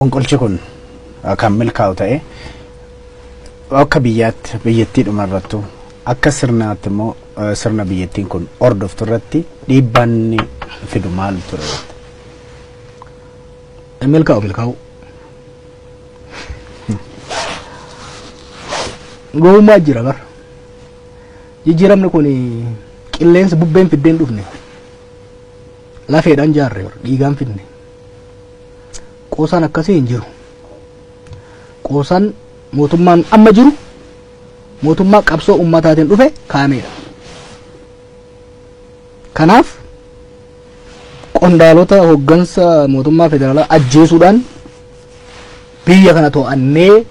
Qolchi kun kan milkaa'u ta'e akka biyyattii dhumarrattu akka sirnaatti immoo sirna biyyattiin kun hordoftu irratti dhiibbaan fidu maal ture? Milkaa'u. Gowwummaa jira bara. Jijjiiramni kun qilleensa bubbeen fiddeen dhufne. Lafeedhaan jaarre dhiigaan fidne. Qoosaan akkasii hin jiru. Qoosaan mootummaan amma jiru mootummaa qabsoo ummataatiin dhufe kaa'ameedha. Kanaaf qondaalota hoggansa mootummaa federaalaa ajjeesuudhaan biyya kana to'annee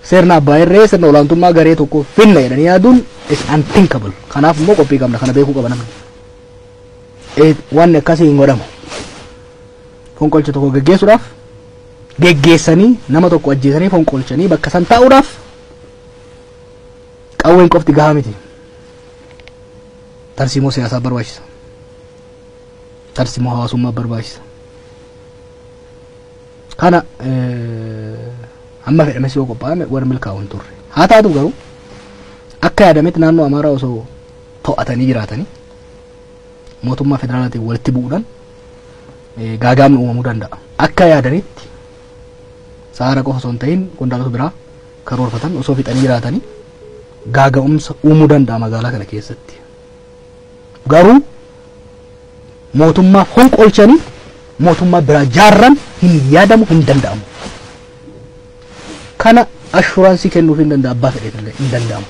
sirna abbaa irree sirna olaantummaa garee tokko finna jedhanii yaaduun is unthinkable. Kanaaf immoo qophii qabna, kana beekuu qaba namni. Wanni akkasii hin godhamu. Fonqolcha tokko geggeessuudhaaf geggeessanii nama tokko ajjeesanii fonqolchanii bakka san taa'uudhaaf qawween qofti gahaa miti. Tarsiimoo siyaasaa barbaachisa. Tarsiimoo hawaasummaa barbaachisa. Kana amma fedhames yoo qophaa'ame warra milkaa'u hin turre. Haa taatu garuu akka yaadametti naannoo Amaaraa osoo to'atanii jiraatanii mootummaa federaalaatiin walitti bu'uudhaan gaagaamni uumamuu danda'a. Akka yaadanitti saara qofa osoo hin ta'in qondaalota biraa karoorfatan osoo fixanii jiraatanii gaaga'umsa uumuu danda'a magaalaa kana keessatti. Garuu mootummaa fonqolchanii mootummaa biraa jaarran hin yaadamu, hin danda'amu. Kana ashuraansii kennuuf hin danda'a, abbaa fedheetillee hin danda'amu.